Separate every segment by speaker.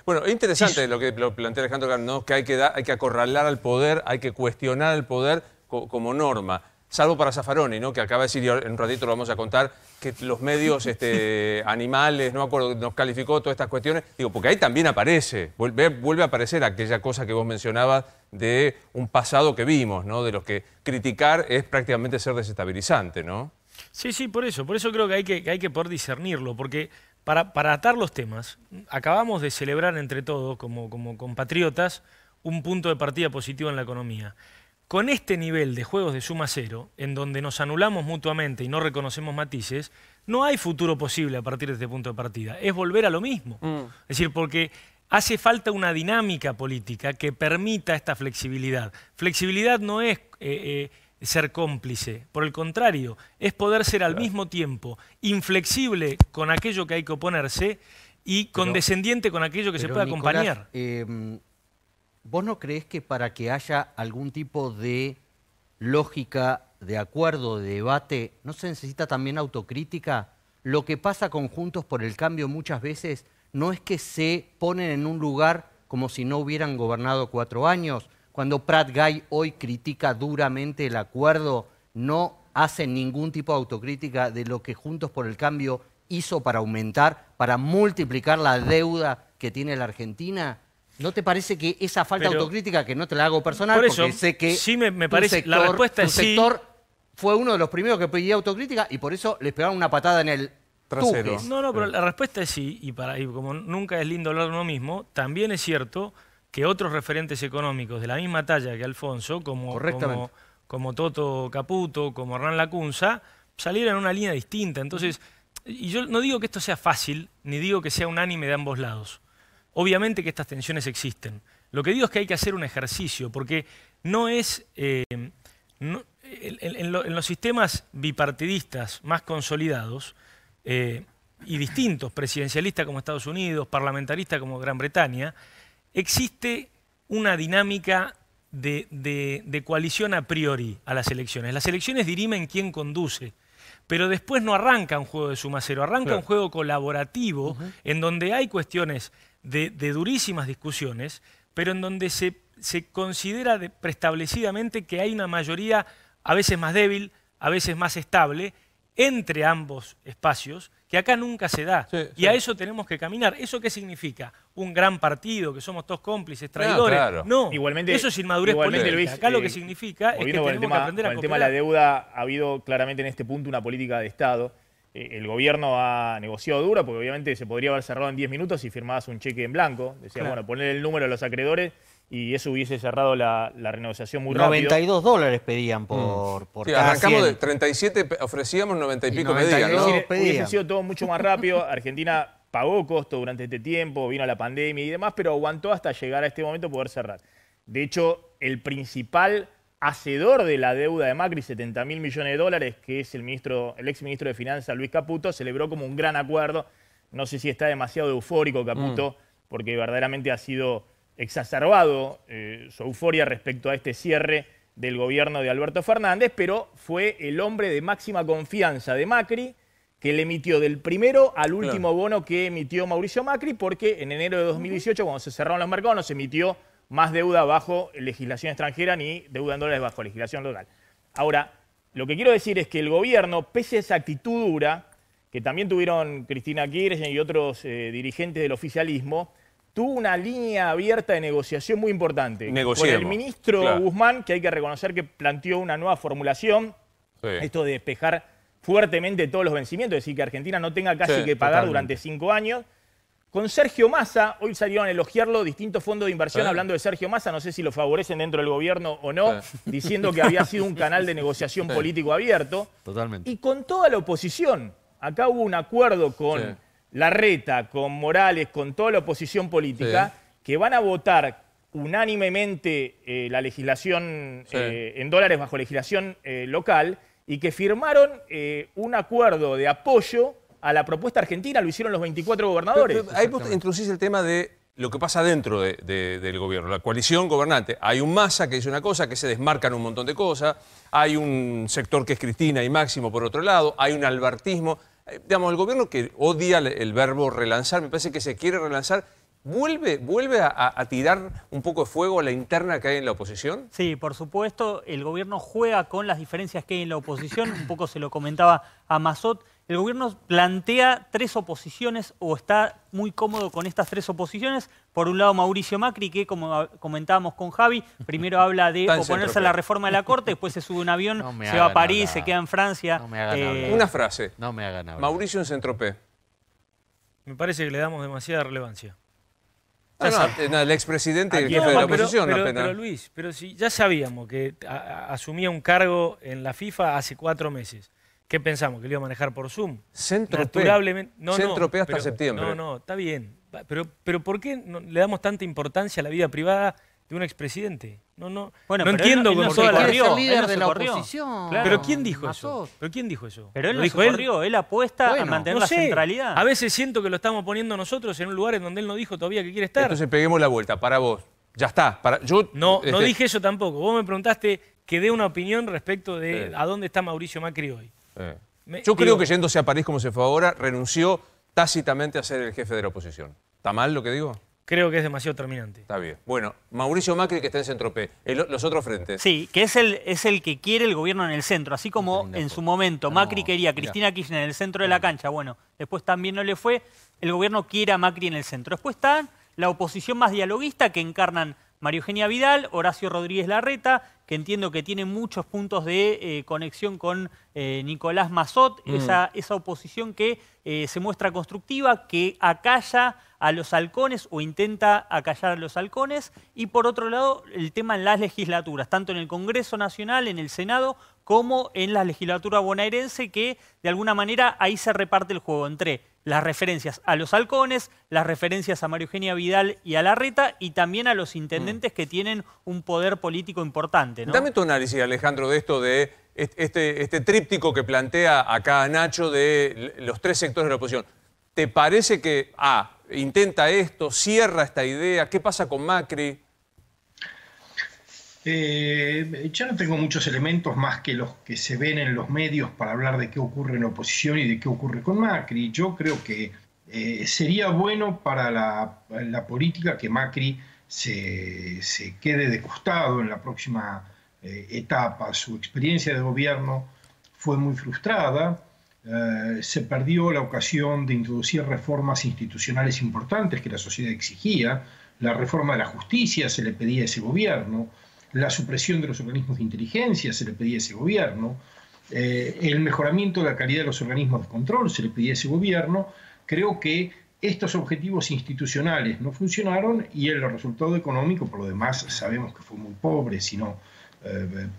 Speaker 1: Bueno, es interesante lo que lo plantea Alejandro, ¿no? Que hay que acorralar al poder, hay que cuestionar al poder como norma. Salvo para Zaffaroni, ¿no? Que acaba de decir, y en un ratito lo vamos a contar, que los medios animales, no me acuerdo, nos calificó todas estas cuestiones. Digo, porque ahí también aparece, vuelve a aparecer aquella cosa que vos mencionabas de un pasado que vimos, ¿no? De los que criticar es prácticamente ser desestabilizante, ¿no?
Speaker 2: Sí, sí, por eso creo que hay que poder discernirlo, porque para atar los temas, acabamos de celebrar entre todos, como compatriotas, un punto de partida positivo en la economía. Con este nivel de juegos de suma cero, en donde nos anulamos mutuamente y no reconocemos matices, no hay futuro posible a partir de este punto de partida. Es volver a lo mismo. Es decir, porque hace falta una dinámica política que permita esta flexibilidad. Flexibilidad no es ser cómplice, por el contrario, es poder ser al mismo tiempo inflexible con aquello que hay que oponerse y condescendiente con aquello que se puede acompañar.
Speaker 3: ¿Vos no creés que para que haya algún tipo de lógica de acuerdo, de debate, no se necesita también autocrítica? Lo que pasa con Juntos por el Cambio muchas veces no es que se ponen en un lugar como si no hubieran gobernado 4 años. Cuando Prat Gay hoy critica duramente el acuerdo, no hacen ningún tipo de autocrítica de lo que Juntos por el Cambio hizo para aumentar, para multiplicar la deuda que tiene la Argentina. ¿No te parece que esa falta de autocrítica, que no te la hago personal,
Speaker 2: por eso,
Speaker 3: porque sé que
Speaker 2: sí me parece, la respuesta es sí.
Speaker 3: Tu sector fue uno de los primeros que pedía autocrítica y por eso les pegaron una patada en el trasero?
Speaker 2: No, pero la respuesta es sí, y como nunca es lindo hablar de uno mismo, también es cierto que otros referentes económicos de la misma talla que Alfonso, como Toto Caputo, como Hernán Lacunza, salieron en una línea distinta. Entonces, y yo no digo que esto sea fácil, ni digo que sea unánime de ambos lados. Obviamente que estas tensiones existen. Lo que digo es que hay que hacer un ejercicio, porque no es... en los sistemas bipartidistas más consolidados y distintos, presidencialistas como Estados Unidos, parlamentaristas como Gran Bretaña, existe una dinámica de coalición a priori a las elecciones. Las elecciones dirimen quién conduce, pero después no arranca un juego de suma cero, arranca un juego colaborativo en donde hay cuestiones de durísimas discusiones, pero en donde se considera preestablecidamente que hay una mayoría a veces más débil, a veces más estable, entre ambos espacios, que acá nunca se da. Y a eso tenemos que caminar. ¿Eso qué significa? ¿Un gran partido, que somos todos cómplices, traidores? No,
Speaker 4: igualmente,
Speaker 2: eso es inmadurez política.
Speaker 4: Luis,
Speaker 2: acá lo que significa es que tenemos que aprender a cooperar.
Speaker 4: El tema de la deuda, ha habido claramente en este punto una política de Estado. El gobierno ha negociado duro, porque obviamente se podría haber cerrado en 10 minutos si firmabas un cheque en blanco. Decía, bueno, poner el número a los acreedores y eso hubiese cerrado la renegociación muy rápido.
Speaker 3: $92 pedían por cada
Speaker 1: arrancamos
Speaker 3: 100.
Speaker 1: de 37, ofrecíamos 90 y pico pedían, ¿no?
Speaker 4: Hubiese sido todo mucho más rápido. Argentina pagó costo durante este tiempo, vino la pandemia y demás, pero aguantó hasta llegar a este momento poder cerrar. De hecho, el principal hacedor de la deuda de Macri, 70.000 millones de dólares, que es el ex ministro de Finanzas, Luis Caputo, celebró como un gran acuerdo. No sé si está demasiado eufórico Caputo, porque verdaderamente ha sido exacerbado su euforia respecto a este cierre del gobierno de Alberto Fernández, pero fue el hombre de máxima confianza de Macri, que le emitió del primero al último bono que emitió Mauricio Macri, porque en enero de 2018, cuando se cerraron los mercados, no se emitió más deuda bajo legislación extranjera ni deuda en dólares bajo legislación local. Ahora, lo que quiero decir es que el gobierno, pese a esa actitud dura, que también tuvieron Cristina Kirchner y otros dirigentes del oficialismo, tuvo una línea abierta de negociación muy importante. Con el ministro Guzmán, que hay que reconocer que planteó una nueva formulación, esto de despejar fuertemente todos los vencimientos, es decir, que Argentina no tenga casi que pagar durante 5 años. Con Sergio Massa, hoy salieron a elogiarlo distintos fondos de inversión hablando de Sergio Massa, no sé si lo favorecen dentro del gobierno o no, diciendo que había sido un canal de negociación político abierto.
Speaker 3: Totalmente.
Speaker 4: Y con toda la oposición. Acá hubo un acuerdo con Larreta, con Morales, con toda la oposición política, que van a votar unánimemente la legislación en dólares bajo legislación local y que firmaron un acuerdo de apoyo a la propuesta argentina, lo hicieron los 24 gobernadores.
Speaker 1: Pero ahí vos introducís el tema de lo que pasa dentro del gobierno, la coalición gobernante. Hay un Massa que dice una cosa, que se desmarcan un montón de cosas, hay un sector que es Cristina y Máximo por otro lado, hay un albertismo. Digamos, el gobierno que odia el verbo relanzar, me parece que se quiere relanzar ¿Vuelve a tirar un poco de fuego a la interna que hay en la oposición?
Speaker 5: Sí, por supuesto, el gobierno juega con las diferencias que hay en la oposición, un poco se lo comentaba a Massot. El gobierno plantea 3 oposiciones o está muy cómodo con estas 3 oposiciones. Por un lado, Mauricio Macri, que como comentábamos con Javi, primero habla de oponerse a la reforma de la Corte, después se sube a un avión, se va a París, se queda en Francia.
Speaker 3: No me hagan hablar.
Speaker 1: Una frase.
Speaker 3: No me hagan hablar.
Speaker 1: Mauricio en Saint-Tropez.
Speaker 2: Me parece que le damos demasiada relevancia.
Speaker 1: El expresidente y el
Speaker 2: No,
Speaker 1: jefe de la oposición
Speaker 2: pero,
Speaker 1: apenas.
Speaker 2: pero Luis, pero si ya sabíamos que asumía un cargo en la FIFA hace 4 meses. ¿Qué pensamos? ¿Que lo iba a manejar por Zoom?
Speaker 1: Saint-Tropez.
Speaker 2: Naturalmente.
Speaker 1: Saint-Tropez hasta
Speaker 2: pero-
Speaker 1: septiembre.
Speaker 2: No, está bien. Pero ¿por qué le damos tanta importancia a la vida privada de un expresidente? No
Speaker 5: Bueno,
Speaker 2: no
Speaker 5: pero
Speaker 2: entiendo
Speaker 5: él no
Speaker 2: con
Speaker 5: se
Speaker 2: toda la...
Speaker 5: corrió.
Speaker 3: Quiere ser
Speaker 5: él
Speaker 3: líder
Speaker 5: no
Speaker 3: de
Speaker 5: se
Speaker 3: la
Speaker 5: corrió.
Speaker 3: oposición.
Speaker 5: Claro.
Speaker 2: ¿Pero quién dijo
Speaker 3: Massot.
Speaker 2: eso? ¿Pero quién dijo eso?
Speaker 5: Pero él
Speaker 2: ¿Lo
Speaker 5: no
Speaker 2: dijo
Speaker 5: se corrió, él apuesta
Speaker 3: Bueno,
Speaker 5: a mantener
Speaker 2: No
Speaker 5: la
Speaker 2: sé.
Speaker 5: centralidad.
Speaker 2: A veces siento que lo estamos poniendo nosotros en un lugar en donde él no dijo todavía que quiere estar.
Speaker 1: Entonces peguemos la vuelta. Para vos. Ya está.
Speaker 2: No dije eso tampoco. Vos me preguntaste que dé una opinión respecto de
Speaker 1: Sí.
Speaker 2: a dónde está Mauricio Macri hoy.
Speaker 1: Yo creo que yéndose a París como se fue ahora, renunció tácitamente a ser el jefe de la oposición. ¿Está mal lo que digo?
Speaker 2: Creo que es demasiado terminante.
Speaker 1: Está bien. Bueno, Mauricio Macri que está en Saint-Tropez. Los otros frentes.
Speaker 5: Sí, que es el que quiere el gobierno en el centro. Así como en su momento Macri quería a Cristina Kirchner en el centro de la cancha. Bueno, después también no le fue. El gobierno quiere a Macri en el centro. Después está la oposición más dialoguista que encarnan María Eugenia Vidal, Horacio Rodríguez Larreta, que entiendo que tiene muchos puntos de conexión con Nicolás Massot, esa oposición que se muestra constructiva, que acalla a los halcones o intenta acallar a los halcones, y por otro lado el tema en las legislaturas, tanto en el Congreso Nacional, en el Senado, como en la legislatura bonaerense, que de alguna manera ahí se reparte el juego entre las referencias a los halcones, las referencias a María Eugenia Vidal y a Larreta, y también a los intendentes que tienen un poder político importante, ¿no?
Speaker 1: Dame tu análisis, Alejandro, de esto de este tríptico que plantea acá Nacho de los 3 sectores de la oposición. ¿Te parece que intenta esto, cierra esta idea? ¿Qué pasa con Macri?
Speaker 6: Yo no tengo muchos elementos más que los que se ven en los medios para hablar de qué ocurre en la oposición y de qué ocurre con Macri. Yo creo que sería bueno para la política que Macri se quede de costado en la próxima etapa. Su experiencia de gobierno fue muy frustrada. Se perdió la ocasión de introducir reformas institucionales importantes que la sociedad exigía. La reforma de la justicia se le pedía a ese gobierno. La supresión de los organismos de inteligencia se le pedía a ese gobierno, el mejoramiento de la calidad de los organismos de control se le pedía a ese gobierno. Creo que estos objetivos institucionales no funcionaron y el resultado económico, por lo demás, sabemos que fue muy pobre, sino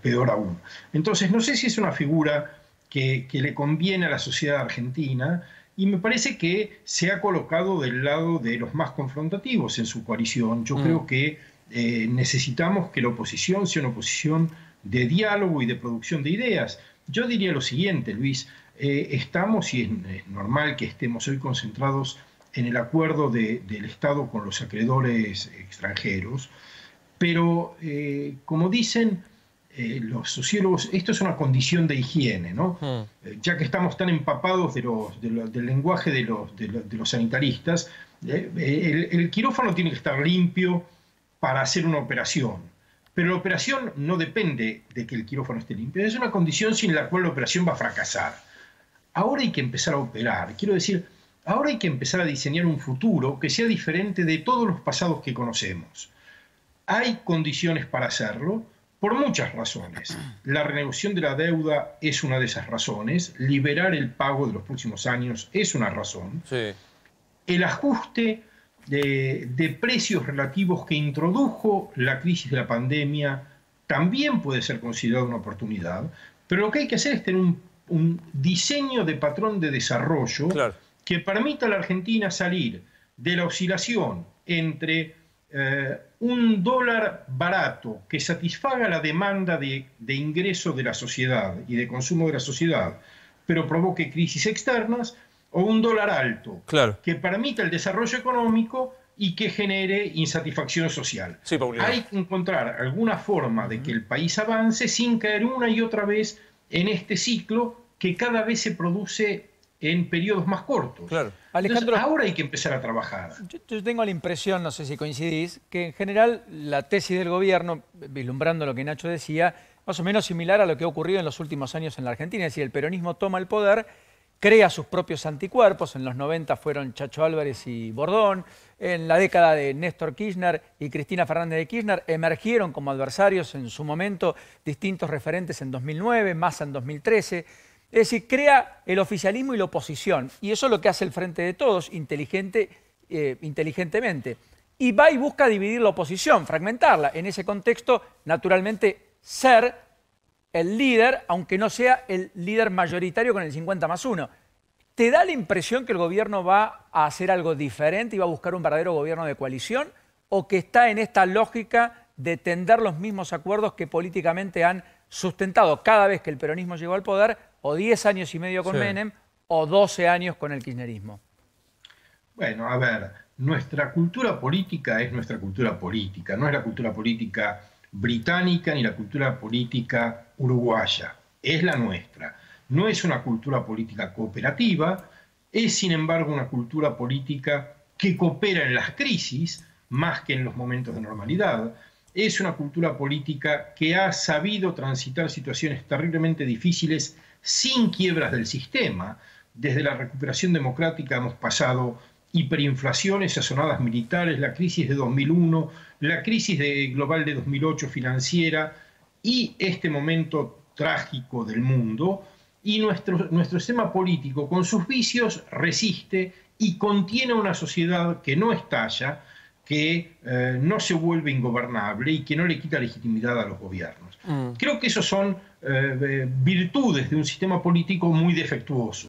Speaker 6: peor aún. Entonces, no sé si es una figura que le conviene a la sociedad argentina, y me parece que se ha colocado del lado de los más confrontativos en su coalición. Yo creo que necesitamos que la oposición sea una oposición de diálogo y de producción de ideas. Yo diría lo siguiente, Luis, estamos, y es normal que estemos hoy concentrados en el acuerdo del Estado con los acreedores extranjeros, pero como dicen los sociólogos, esto es una condición de higiene, ¿no? Ya que estamos tan empapados del lenguaje de los sanitaristas, el quirófano tiene que estar limpio para hacer una operación. Pero la operación no depende de que el quirófano esté limpio. Es una condición sin la cual la operación va a fracasar. Ahora hay que empezar a operar. Quiero decir, ahora hay que empezar a diseñar un futuro que sea diferente de todos los pasados que conocemos. Hay condiciones para hacerlo por muchas razones. La renegociación de la deuda es una de esas razones. Liberar el pago de los próximos años es una razón.
Speaker 1: Sí.
Speaker 6: El ajuste de precios relativos que introdujo la crisis de la pandemia también puede ser considerado una oportunidad, pero lo que hay que hacer es tener un diseño de patrón de desarrollo que permita a la Argentina salir de la oscilación entre un dólar barato que satisfaga la demanda de ingreso de la sociedad y de consumo de la sociedad, pero provoque crisis externas, o un dólar alto que permita el desarrollo económico y que genere insatisfacción social.
Speaker 1: Sí, Paulino.
Speaker 6: Hay que encontrar alguna forma de que el país avance sin caer una y otra vez en este ciclo que cada vez se produce en periodos más cortos.
Speaker 1: Claro.
Speaker 6: Alejandro,
Speaker 7: Alejandro,
Speaker 6: ahora hay que empezar a trabajar.
Speaker 7: yo tengo la impresión, no sé si coincidís, que en general la tesis del gobierno, vislumbrando lo que Nacho decía, más o menos similar a lo que ha ocurrido en los últimos años en la Argentina. Es decir, el peronismo toma el poder, crea sus propios anticuerpos. En los 90 fueron Chacho Álvarez y Bordón. En la década de Néstor Kirchner y Cristina Fernández de Kirchner emergieron como adversarios en su momento distintos referentes en 2009, Massa en 2013. Es decir, crea el oficialismo y la oposición. Y eso es lo que hace el Frente de Todos inteligentemente. Y va y busca dividir la oposición, fragmentarla. En ese contexto, naturalmente, ser el líder, aunque no sea el líder mayoritario con el 50+1. ¿Te da la impresión que el gobierno va a hacer algo diferente y va a buscar un verdadero gobierno de coalición? ¿O que está en esta lógica de tender los mismos acuerdos que políticamente han sustentado cada vez que el peronismo llegó al poder, o 10 años y medio con Menem, o 12 años con el kirchnerismo?
Speaker 6: Bueno, a ver, nuestra cultura política es nuestra cultura política, no es la cultura política británica ni la cultura política uruguaya, es la nuestra. No es una cultura política cooperativa, es sin embargo una cultura política que coopera en las crisis más que en los momentos de normalidad. Es una cultura política que ha sabido transitar situaciones terriblemente difíciles sin quiebras del sistema. Desde la recuperación democrática hemos pasado hiperinflaciones, sazonadas militares, la crisis de 2001, la crisis global de 2008 financiera y este momento trágico del mundo. Y nuestro sistema político, con sus vicios, resiste y contiene una sociedad que no estalla, que no se vuelve ingobernable y que no le quita legitimidad a los gobiernos. Creo que esos son virtudes de un sistema político muy defectuoso.